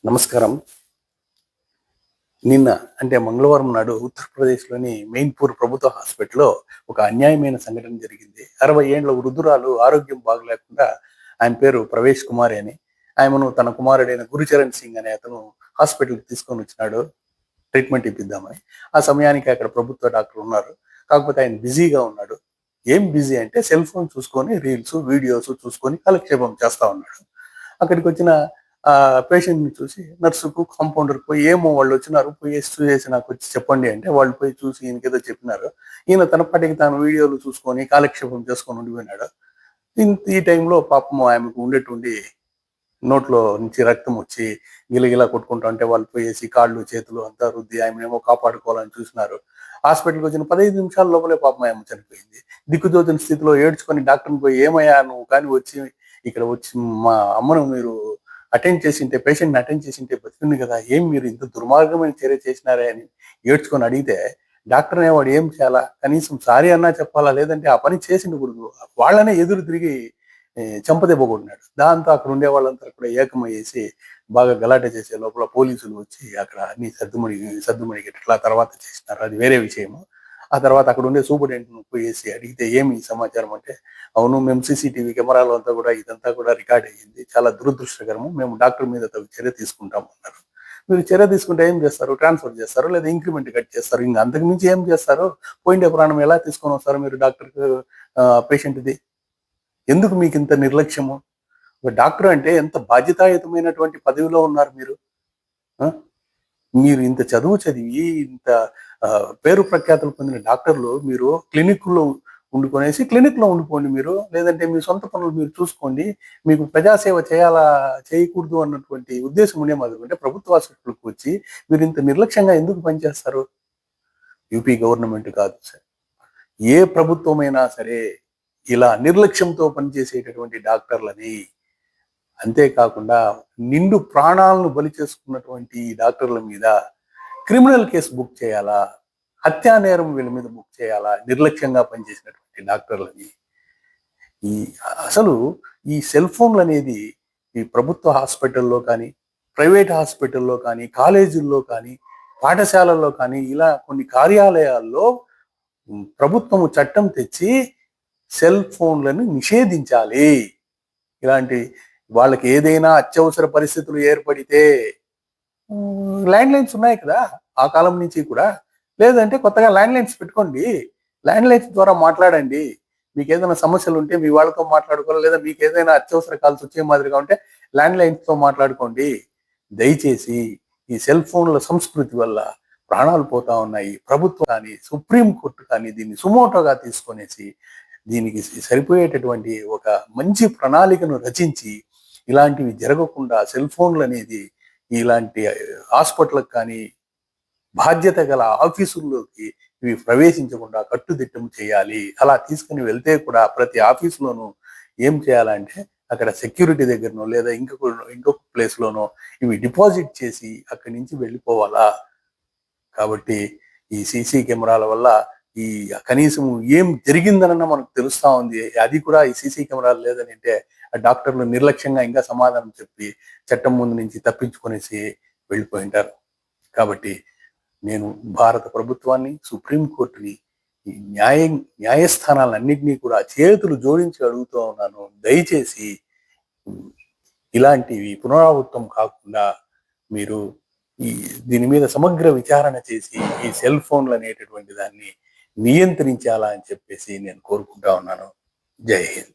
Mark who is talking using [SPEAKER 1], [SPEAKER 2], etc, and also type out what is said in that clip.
[SPEAKER 1] నమస్కారం. నిన్న అంటే మంగళవారం నాడు ఉత్తరప్రదేశ్‌లోని మెయిన్‌పూర్ ప్రభుత్వ హాస్పిటల్‌లో ఒక అన్యాయమైన సంఘటన జరిగింది. 60 ఏండ్ల వృద్ధురాలు ఆరోగ్యం బాగలేకుండా ఆమె పేరు ప్రవేశ్ కుమారి అని. ఆమెను తన కుమారుడైన గురుచరణ్ సింగ్ అనే అతను హాస్పిటల్‌కి తీసుకొనొచ్చినాడు ట్రీట్‌మెంట్ ఇప్పిద్దామని. ఆ సమయానికి అక్కడ ప్రభుత్వ డాక్టర్ ఉన్నారు. కాకపోతే ఆయన బిజీగా ఉన్నాడు. ఏం బిజీ అంటే సెల్ ఫోన్ చూసుకొని రీల్స్, వీడియోస్ చూసుకొని కాలక్షేపం చేస్తా ఉన్నాడు. అక్కడికొచ్చిన పేషెంట్‌ని చూసి నర్సుకు, కాంపౌండర్‌కి పోయి ఏమో వాళ్ళొచ్చినారు పోయేసి చూసేసి నాకొచ్చి చెప్పండి అంటే వాళ్ళు పోయి చూసి ఈయనకేదో చెప్పినారు. ఈయన తన పాటికి తాను వీడియోలు చూసుకొని కాలక్షేపం చేసుకొని ఉండిపోయినాడు. ఈ టైంలో పాపం ఆమెకు ఉండేటుండి నోట్లో నుంచి రక్తం వచ్చి గిలగిలా కొట్టుకుంటా ఉంటే వాళ్ళు పోయేసి కాళ్ళు, చేతులు అంతా రుద్ది ఆమెనేమో కాపాడుకోవాలని చూసినారు. హాస్పిటల్‌కి వచ్చిన 15 నిమిషాల లోపలే పాపం ఆమె చనిపోయింది. దిక్కుతోచని స్థితిలో ఏడ్చుకొని డాక్టర్‌ని పోయి "ఏమయ్యా నువ్వు కానీ వచ్చి ఇక్కడ వచ్చి మా అమ్మను మీరు అటెండ్ చేసింటే పేషెంట్‌ని అటెండ్ చేసింటే బతికుంది కదా! ఏం మీరు ఇంత దుర్మార్గమైన చర్య చేసినారే" అని ఏడ్చుకొని అడిగితే డాక్టర్ అనేవాడు ఏం చేయాలా? కనీసం సారీ అన్నా చెప్పాలా? లేదంటే ఆ పని చేసినప్పుడు వాళ్ళనే ఎదురు తిరిగి చెంపదెబ్బ కొట్టినాడు. దాంతో అక్కడ ఉండే వాళ్ళంతా కూడా ఏకమయ్యేసి బాగా గలాటా చేసే లోపల పోలీసులు వచ్చి అక్కడ అన్ని సద్దుమణిగేటట్లా తర్వాత చేసినారు. అది వేరే విషయము. ఆ తర్వాత అక్కడ ఉండే సూపరింటెండెంట్‌ని పోయేసి అడిగితే ఏమి సమాచారం అంటే, అవును మేము సీసీటీవీ కెమెరాలో అంతా కూడా ఇదంతా కూడా రికార్డ్ అయ్యింది. చాలా దురదృష్టకరము. మేము డాక్టర్ మీద తగు చర్య తీసుకుంటాము అన్నారు. మీరు చర్య తీసుకుంటే ఏం చేస్తారు? ట్రాన్స్‌ఫర్ చేస్తారు. లేదా ఇంక్రిమెంట్ కట్ చేస్తారు. ఇంక అంతకు మించి ఏం చేస్తారు? పోయిండే ప్రాణం ఎలా తీసుకొనొస్తారు మీరు డాక్టర్‌కి పేషెంట్‌ది? ఎందుకు మీకింత నిర్లక్ష్యము? ఒక డాక్టర్ అంటే ఎంత బాధ్యతాయుతమైనటువంటి పదవిలో ఉన్నారు మీరు. ఆ! మీరు ఇంత చదువు చదివి, ఇంత పేరు ప్రఖ్యాతులు పొందిన డాక్టర్లు మీరు క్లినిక్‌లో ఉండిపోండి మీరు. లేదంటే మీ సొంత పనులు మీరు చూసుకోండి. మీకు ప్రజాసేవ చేయకూడదు అన్నటువంటి ఉద్దేశం ఉండే మాదిరిగుంటే ప్రభుత్వ హాస్పిటల్‌కి వచ్చి మీరు ఇంత నిర్లక్ష్యంగా ఎందుకు పనిచేస్తారు? యూపీ గవర్నమెంట్ కాదు సార్. ఏ ప్రభుత్వమైనా సరే ఇలా నిర్లక్ష్యంతో పనిచేసేటటువంటి డాక్టర్లని అంతేకాకుండా నిండు ప్రాణాలను బలి చేసుకున్నటువంటి ఈ డాక్టర్ల మీద క్రిమినల్ కేసు బుక్ చేయాలా? హత్యా నేరం వీళ్ళ మీద బుక్ చేయాలా? నిర్లక్ష్యంగా పనిచేసినటువంటి డాక్టర్లని. ఈ అసలు ఈ సెల్ ఫోన్‌లనేది ఈ ప్రభుత్వ హాస్పిటల్‌లో కానీ, ప్రైవేట్ హాస్పిటల్‌లో కానీ, కాలేజీల్లో కానీ, పాఠశాలల్లో కానీ ఇలా కొన్ని కార్యాలయాల్లో ప్రభుత్వము చట్టం తెచ్చి సెల్ ఫోన్‌లను నిషేధించాలి. ఇలాంటి వాళ్ళకి ఏదైనా అత్యవసర పరిస్థితులు ఏర్పడితే ల్యాండ్‌లైన్స్ ఉన్నాయి కదా! ఆ కాలం నుంచి కూడా. లేదంటే కొత్తగా ల్యాండ్‌లైన్స్ పెట్టుకోండి. ల్యాండ్‌లైన్స్ ద్వారా మాట్లాడండి. మీకేదైనా సమస్యలుంటే మీ వాళ్ళతో మాట్లాడుకోవాలి. లేదా మీకేదైనా అత్యవసర కాల్స్ వచ్చే మాదిరిగా ఉంటే ల్యాండ్‌లైన్స్‌తో మాట్లాడుకోండి. దయచేసి ఈ సెల్ ఫోన్‌ల సంస్కృతి వల్ల ప్రాణాలు పోతా ఉన్నాయి. ప్రభుత్వం కానీ, సుప్రీం కోర్ట్ కానీ దీన్ని సుమోటోగా తీసుకొనేసి దీనికి సరిపోయేటటువంటి ఒక మంచి ప్రణాళికను రచించి ఇలాంటివి జరగకుండా సెల్ ఫోన్‌లనేది ఇలాంటి హాస్పిటల్‌కి కానీ, బాధ్యత గల ఆఫీసుల్లోకి ఇవి ప్రవేశించకుండా కట్టుదిట్టం చేయాలి. అలా తీసుకొని వెళ్తే కూడా ప్రతి ఆఫీస్‌లోనూ ఏం చేయాలంటే అక్కడ సెక్యూరిటీ దగ్గరనో లేదా ఇంకొక ప్లేస్‌లోనో ఇవి డిపాజిట్ చేసి అక్కడి నుంచి వెళ్ళిపోవాలా. కాబట్టి ఈ సీసీ కెమెరాల వల్ల ఈ కనీసం ఏం జరిగిందనన్నా మనకు తెలుస్తా ఉంది. అది కూడా ఈ సీసీ కెమెరాలు లేదనంటే ఆ డాక్టర్లు నిర్లక్ష్యంగా ఇంకా సమాధానం చెప్పి చట్టం ముందు నుంచి తప్పించుకొనేసి వెళ్ళిపోయుంటారు. కాబట్టి నేను భారత ప్రభుత్వాన్ని, సుప్రీం కోర్ట్‌ని, ఈ న్యాయస్థానాలన్నిటిని కూడా చేతులు జోడించి అడుగుతూ ఉన్నాను. దయచేసి హ్మ్, ఇలాంటివి పునరావృతం కాకుండా మీరు ఈ దీని మీద సమగ్ర విచారణ చేసి ఈ సెల్ ఫోన్‌లనేటటువంటి దాన్ని నియంత్రించాలా అని చెప్పేసి నేను కోరుకుంటా ఉన్నాను. జై హింద్.